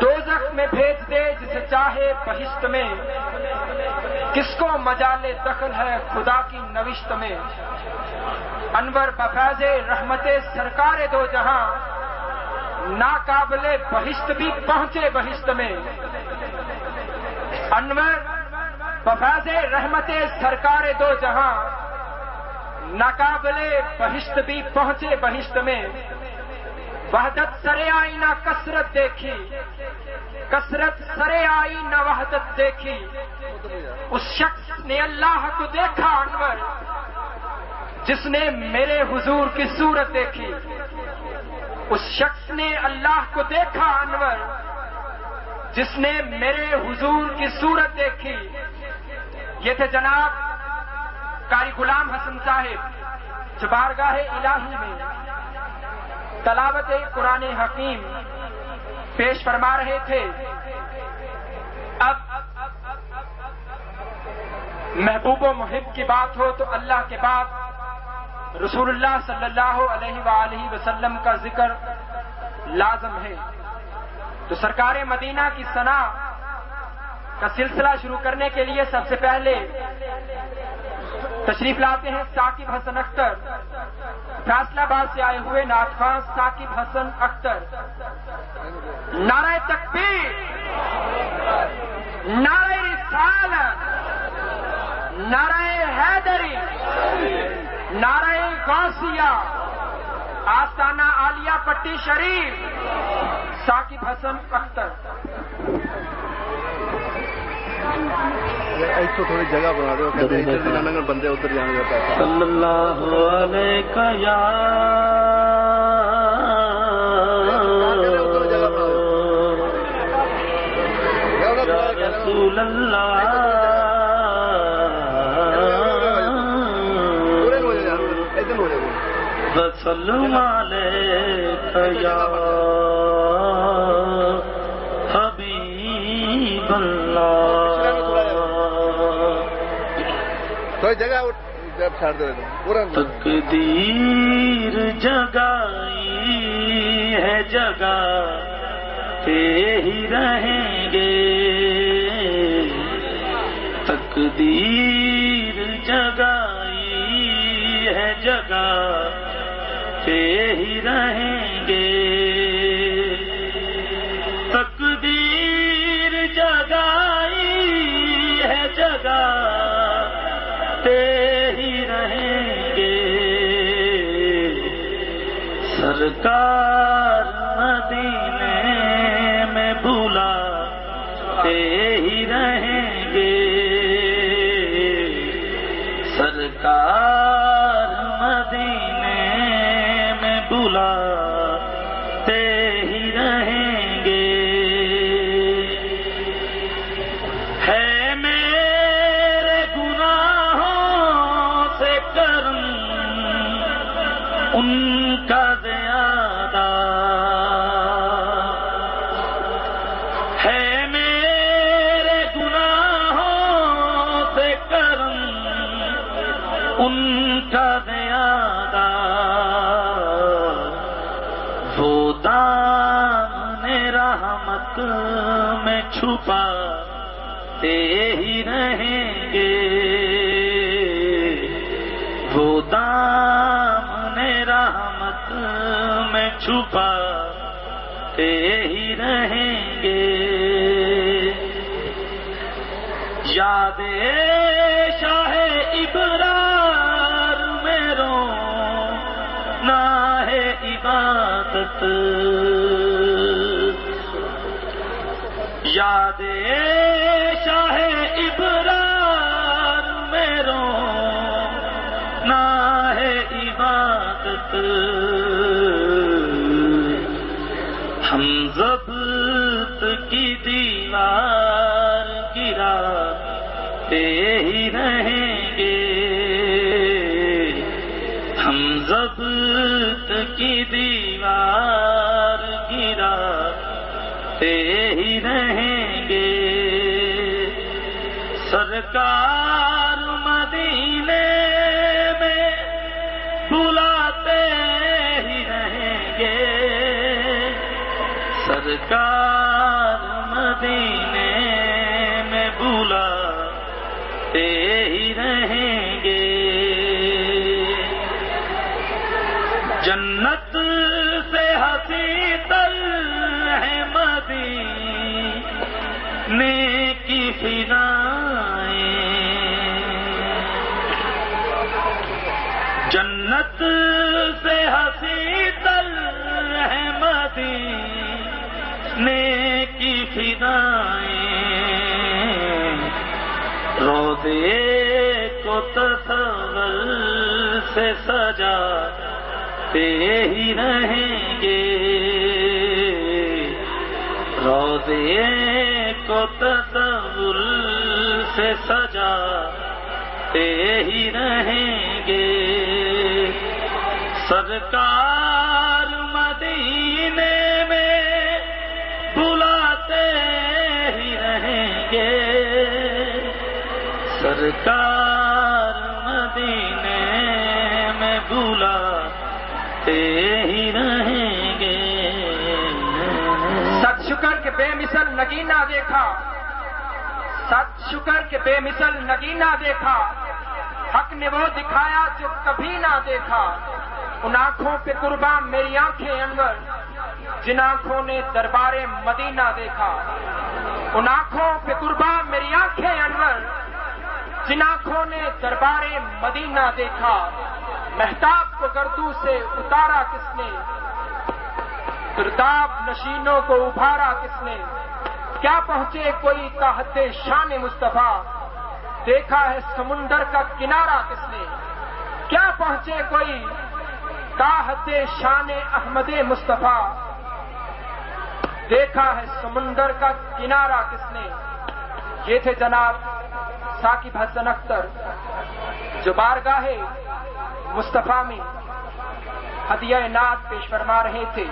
دوزخ میں بھیج دے جسے چاہے بہشت میں، کس کو مجال دخل ہے خدا کی نوشت میں۔ انور بفیض رحمت سرکار دو جہاں، ناقابل بہشت بھی پہنچے بہشت میں۔ انور بفیض رحمت سرکار دو جہاں، ناقابل بہشت بھی پہنچے بہشت میں۔ وحدت سرے آئی نہ کثرت دیکھی، کثرت سرے آئی نہ وحدت دیکھی۔ اس شخص نے اللہ کو دیکھا انور، جس نے میرے حضور کی صورت دیکھی۔ اس شخص نے اللہ کو دیکھا انور، جس نے میرے حضور کی صورت دیکھی۔ یہ تھے جناب قاری غلام حسن صاحب، جو بارگاہ الہی میں تلاوت قرآن حکیم پیش فرما رہے تھے۔ اب محبوب و محب کی بات ہو تو اللہ کے بعد رسول اللہ صلی اللہ علیہ وآلہ وسلم کا ذکر لازم ہے۔ تو سرکار مدینہ کی ثنا کا سلسلہ شروع کرنے کے لیے سب سے پہلے تشریف لاتے ہیں ثاقب حسن اختر، فیصلہ آباد سے آئے ہوئے نعت خواں ثاقب حسن اختر۔ نعرہ تکبیر، نعرہ رسالت، نعرہ حیدری، نعرہ غوثیہ، آستانہ عالیہ پٹی شریف، ثاقب حسن اختر۔ ایسو تھوڑی جگہ بنا دو، بندے ادھر جانے کا پیسہ۔ صلی اللہ علیہ یا رسول اللہ، وسلم علیک یا حبیب اللہ۔ جگہ چھاڑ دو پورا۔ تقدیر جگائی ہے جگہ تے ہی رہیں گے، تقدیر جگائی ہے جگہ تے ہی رہیں گے، تقدیر جگائی ہے جگہ ہی رہیں گے، سرکار مدینے میں بلاتے ہی رہیں گے، سرکار مدینے میں بلاتے ہی رہیں گے۔ ہے ان کا زیادہ ہے، میرے گناہوں سے کرم ان کا زیادہ، وہ دامن رحمت میں چھپاتے ہی رہیں گے، وہ دامن رحمت میں چھپاتے ہی رہیں گے۔ یاد شاہ ابرار میں رونا ہے عبادت، یاد شاہ ابرار میں رونا ہے عبادت، ہم ضبط کی دیوار گراتے ہی رہیں گے، ہم ضبط کی دیوار گراتے ہی رہیں گے، سرکار مدینے میں بلاتے ہی رہیں گے، سرکار مدینے میں بلاتے ہی رہیں گے. جنت سے ہنسی تر ہے مدینے کی فضائیں. جنت سے ہنسی تر ہے مدینے کی فضائیں. روضے کو تصور سے سجاتے ہی رہیں گے. روضے کو تصور سے سجاتے ہی رہیں گے. سرکار مدینے میں بلاتے ہی رہیں گے. سرکار مدینے میں بلاتے ہی رہیں گے. ست شکر کے بے مثل نگینہ دیکھا، ست شکر کے بے مثل نگینہ دیکھا. حق نے وہ دکھایا جو کبھی نہ دیکھا. ان آنکھوں پہ قربان میری آنکھیں انور، جن آنکھوں نے دربار مدینہ دیکھا. ان آنکھوں پہ قربان میری آنکھیں انور، جن آنکھوں نے دربار مدینہ دیکھا. مہتاب کو گردوں سے اتارا کس نے، گرداب نشینوں کو ابھارا کس نے. کیا پہنچے کوئی تحت شان مصطفیٰ، دیکھا ہے سمندر کا کنارہ کس نے. کیا پہنچے کوئی تحت شان احمد مصطفیٰ، دیکھا ہے سمندر کا کنارہ کس نے. یہ تھے جناب ثاقب حسن اختر جو بارگاہ مصطفیٰ میں ہدیہ نعت پیش فرما رہے تھے.